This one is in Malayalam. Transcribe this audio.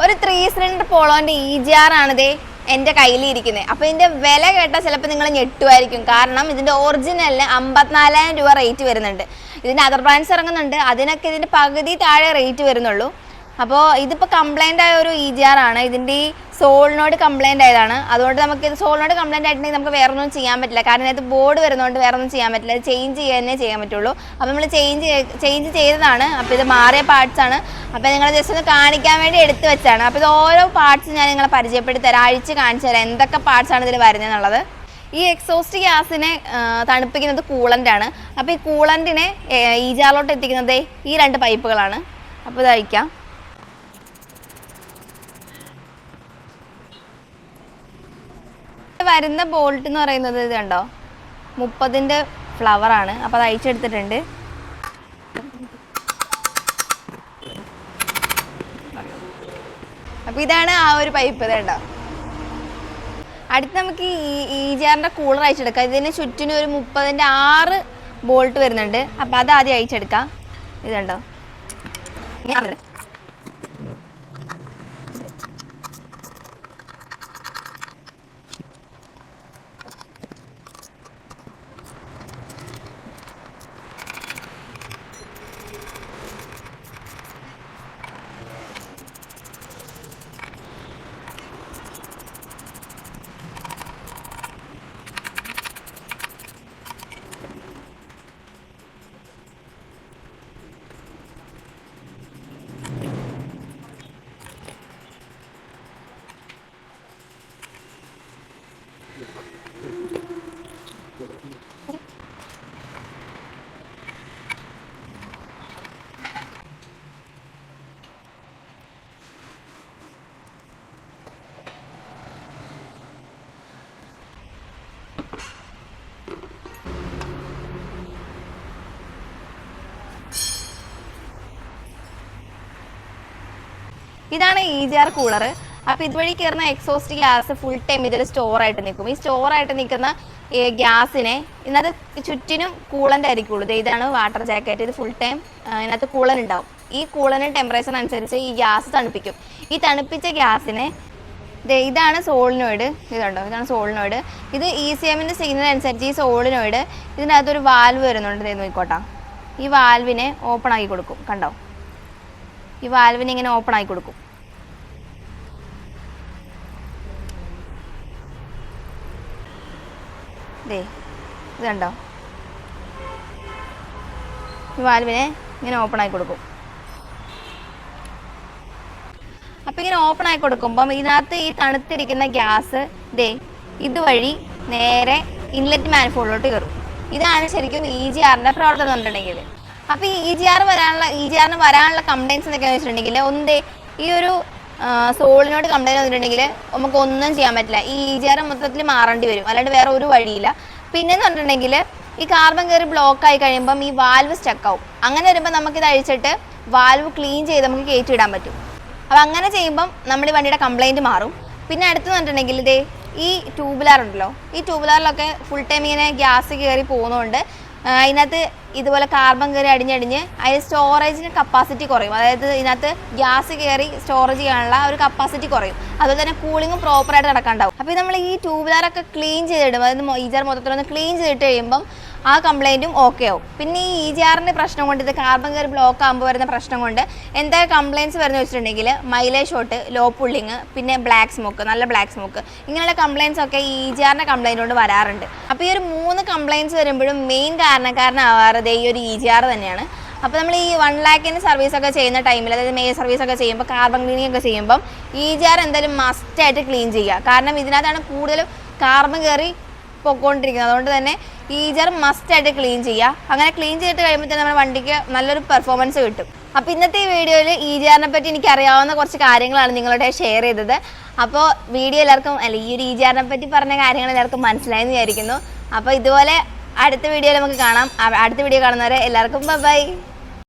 ഒരു 3 സിലിണ്ടർ പോളോന്റെ EGR ആണിതേ എൻ്റെ കയ്യിലിരിക്കുന്നത്. അപ്പോൾ ഇതിൻ്റെ വില കേട്ടാൽ ചിലപ്പോൾ നിങ്ങൾ ഞെട്ടുമായിരിക്കും. കാരണം ഇതിൻ്റെ ഒറിജിനലിന് 54,000 രൂപ റേറ്റ് വരുന്നുണ്ട്. ഇതിൻ്റെ അതർ ബ്രാൻഡ്സ് ഇറങ്ങുന്നുണ്ട്, അതിനൊക്കെ ഇതിൻ്റെ പകുതി താഴെ റേറ്റ് വരുന്നുള്ളൂ. അപ്പോൾ ഇതിപ്പോൾ കംപ്ലൈൻ്റ് ആയ ഒരു EGR ആണ്. ഇതിൻ്റെ ഈ സോളിനോട് കംപ്ലൈൻ്റ് ആയതാണ്. അതുകൊണ്ട് നമുക്ക് ഇത് സോളിനോട് കംപ്ലൈൻ്റ് ആയിട്ടുണ്ടെങ്കിൽ നമുക്ക് വേറെ ഒന്നും ചെയ്യാൻ പറ്റില്ല. കാരണം ഇതിനകത്ത് ബോർഡ് വരുന്നതുകൊണ്ട് വേറെ ഒന്നും ചെയ്യാൻ പറ്റില്ല. ഇത് ചേഞ്ച് ചെയ്യാനേ ചെയ്യാൻ പറ്റുള്ളൂ. അപ്പോൾ നമ്മൾ ചേഞ്ച് ചെയ്തതാണ്. അപ്പോൾ ഇത് മാറിയ പാർട്സ് ആണ്. അപ്പോൾ നിങ്ങൾ ജസ്റ്റ് ഒന്ന് കാണിക്കാൻ വേണ്ടി എടുത്തു വെച്ചാണ്. അപ്പോൾ ഇത് ഓരോ പാർട്സ് ഞാൻ നിങ്ങളെ പരിചയപ്പെടുത്തി തരാം, അഴിച്ച് കാണിച്ചു തരാം എന്തൊക്കെ പാർട്സാണ് ഇതിൽ വരുന്നതെന്നുള്ളത്. ഈ എക്സോസ്റ്റ് ഗ്യാസിനെ തണുപ്പിക്കുന്നത് കൂളൻ്റാണ്. അപ്പോൾ ഈ കൂളൻറ്റിനെ EGRലോട്ട് എത്തിക്കുന്നത് ഈ 2 പൈപ്പുകളാണ്. അപ്പോൾ ഇത് അഴിക്കാം. വരുന്ന ബോൾട്ട് എന്ന് പറയുന്നത് ഇത് കണ്ടോ, 30ന്റെ ഫ്ലവർ ആണ്. അപ്പോൾ അത് അഴിച്ചെടുത്തിട്ടുണ്ട്. അപ്പോൾ ഇതാണ് ആ ഒരു പൈപ്പ്. ഇത് കണ്ടോ. അടുത്ത് നമുക്ക് ഈ EGRന്റെ കൂളർ അഴിച്ചെടുക്കാം. ഇതിന് ചുറ്റിനും ഒരു 30ന്റെ 6 ബോൾട്ട് വരുന്നുണ്ട്. അപ്പോൾ അത് ആദ്യം അഴിച്ചെടുക്കാം. ഇത് കണ്ടോ. ഇതാണ് EGR കൂളർ. അപ്പോൾ ഇതുവഴി കയറുന്ന എക്സോസ്റ്റ് ഗ്യാസ് ഫുൾ ടൈം ഇതിൽ സ്റ്റോർ ആയിട്ട് നിൽക്കും. ഈ സ്റ്റോർ ആയിട്ട് നിൽക്കുന്ന ഗ്യാസിനെ ഇതിനകത്ത് ചുറ്റിനും കൂളൻ്റ് ആയിരിക്കുള്ളൂ. ഇതാണ് വാട്ടർ ജാക്കറ്റ്. ഇത് ഫുൾ ടൈം ഇതിനകത്ത് കൂളൻ ഉണ്ടാവും. ഈ കൂളന് ടെമ്പറേച്ചർ അനുസരിച്ച് ഈ ഗ്യാസ് തണുപ്പിക്കും. ഈ തണുപ്പിച്ച ഗ്യാസിനെ ഇതാണ് സോളിനോയിഡ്. ഇതുണ്ടോ, ഇതാണ് സോളിനോയിഡ്. ഇത് ECMന്റെ സിഗ്നൽ അനുസരിച്ച് ഈ സോളിനോയിഡ് ഇതിനകത്തൊരു വാൽവ് വരുന്നുണ്ട്. നോക്കിക്കോട്ടാ. ഈ വാൽവിനെ ഓപ്പൺ ആക്കി കൊടുക്കും. കണ്ടോ, ഈ വാൽവിനെ ഇങ്ങനെ ഓപ്പൺ ആക്കി കൊടുക്കും. ഇത് കണ്ടോ, ഈ വാൽവിനെ ഇങ്ങനെ ഓപ്പൺ ആക്കി കൊടുക്കും. അപ്പം ഇങ്ങനെ ഓപ്പൺ ആക്കി കൊടുക്കുമ്പം ഇതിനകത്ത് ഈ തണുത്തിരിക്കുന്ന ഗ്യാസ് ഇതുവഴി നേരെ ഇൻലെറ്റ് മാനിഫോൾഡിലോട്ട് കയറും. ഇതാണ് ശരിക്കും EGRന്റെ പ്രവർത്തനം എന്നുണ്ടെങ്കിൽ. അപ്പോൾ ഈ EGRന് വരാനുള്ള കംപ്ലൈൻറ്റ്സ് എന്തൊക്കെയാണെന്ന് വെച്ചിട്ടുണ്ടെങ്കിൽ, ഈ ഒരു സോളിനോട് കംപ്ലൈൻറ്റ് വന്നിട്ടുണ്ടെങ്കിൽ നമുക്ക് ഒന്നും ചെയ്യാൻ പറ്റില്ല. ഈ EGR മൊത്തത്തിൽ മാറേണ്ടി വരും, അല്ലാണ്ട് വേറെ ഒരു വഴിയില്ല. പിന്നെന്ന് പറഞ്ഞിട്ടുണ്ടെങ്കിൽ ഈ കാർബൺ കയറി ബ്ലോക്ക് ആയി കഴിയുമ്പം ഈ വാൽവ് സ്റ്റക്കാവും. അങ്ങനെ വരുമ്പോൾ നമുക്കിത് അഴിച്ചിട്ട് വാൽവ് ക്ലീൻ ചെയ്ത് നമുക്ക് കയറ്റിയിടാൻ പറ്റും. അപ്പോൾ അങ്ങനെ ചെയ്യുമ്പം നമ്മുടെ വണ്ടിയുടെ കംപ്ലൈൻറ്റ് മാറും. പിന്നെ അടുത്തെന്ന് പറഞ്ഞിട്ടുണ്ടെങ്കിൽ ഈ ട്യൂബുലാർ ഉണ്ടല്ലോ, ഈ ട്യൂബുലാറിലൊക്കെ ഫുൾ ടൈം ഇങ്ങനെ ഗ്യാസ് കയറി പോകുന്നതുകൊണ്ട് അതിനകത്ത് ഇതുപോലെ കാർബൺ കയറി അടിഞ്ഞടിഞ്ഞ് അതിന് സ്റ്റോറേജിന് കപ്പാസിറ്റി കുറയും. അതായത് ഇതിനകത്ത് ഗ്യാസ് കയറി സ്റ്റോറേജ് ചെയ്യാനുള്ള ഒരു കപ്പാസിറ്റി കുറയും. അതുപോലെ തന്നെ കൂളിങ്ങും പ്രോപ്പറായിട്ട് നടക്കാണ്ടാവും. അപ്പോൾ നമ്മൾ ഈ ട്യൂബുലാറൊക്കെ ക്ലീൻ ചെയ്തിടും, അതായത് EGR മൊത്തത്തിലൊന്ന് ക്ലീൻ ചെയ്തിട്ട് കഴിയുമ്പം ആ കംപ്ലൈൻറ്റും ഓക്കെ ആവും. പിന്നെ ഈ EGRന്റെ പ്രശ്നം കൊണ്ട്, ഇത് കാർബൺ കയറി ബ്ലോക്ക് ആകുമ്പോൾ വരുന്ന പ്രശ്നം കൊണ്ട് എന്തൊക്കെ കംപ്ലയിൻറ്റ്സ് വരുന്നത് വെച്ചിട്ടുണ്ടെങ്കിൽ മൈലേജ് ഷോട്ട്, ലോ പുള്ളിങ്, പിന്നെ ബ്ലാക്ക് സ്മോക്ക്, നല്ല ബ്ലാക്ക് സ്മോക്ക്, ഇങ്ങനെയുള്ള കംപ്ലയിൻറ്റ്സ് ഒക്കെ ഈ EGRന്റെ കംപ്ലയിൻറ്റ് കൊണ്ട് വരാറുണ്ട്. അപ്പോൾ ഈ ഒരു 3 കംപ്ലയിൻറ്റ്സ് വരുമ്പോഴും മെയിൻ കാരണക്കാരനാവാറ് ഈ ഒരു EGR തന്നെയാണ്. അപ്പോൾ നമ്മൾ ഈ 1 lakhിൻ്റെ സർവീസൊക്കെ ചെയ്യുന്ന ടൈമിൽ, അതായത് മെയിൻ സർവീസൊക്കെ ചെയ്യുമ്പോൾ, കാർബൺ ക്ലീനിങ് ഒക്കെ ചെയ്യുമ്പം EGR എന്തായാലും മസ്റ്റായിട്ട് ക്ലീൻ ചെയ്യുക. കാരണം ഇതിനകത്താണ് കൂടുതലും കാർബൺ കയറി പൊക്കോണ്ടിരിക്കുന്നത്. അതുകൊണ്ട് തന്നെ EGR മസ്റ്റായിട്ട് ക്ലീൻ ചെയ്യുക. അങ്ങനെ ക്ലീൻ ചെയ്തിട്ട് കഴിയുമ്പോൾ തന്നെ നമ്മുടെ വണ്ടിക്ക് നല്ലൊരു പെർഫോമൻസ് കിട്ടും. അപ്പോൾ ഇന്നത്തെ ഈ വീഡിയോയിൽ EGRനെ പറ്റി എനിക്കറിയാവുന്ന കുറച്ച് കാര്യങ്ങളാണ് നിങ്ങളോട് ഷെയർ ചെയ്തത്. അപ്പോൾ വീഡിയോ എല്ലാവർക്കും, ഈ ഒരു EGRനെ പറ്റി പറഞ്ഞ കാര്യങ്ങൾ എല്ലാവർക്കും മനസ്സിലായെന്ന് വിചാരിക്കുന്നു. അപ്പോൾ ഇതുപോലെ അടുത്ത വീഡിയോയിൽ നമുക്ക് കാണാം. അടുത്ത വീഡിയോ കാണുന്നവരെ എല്ലാവർക്കും ബൈ.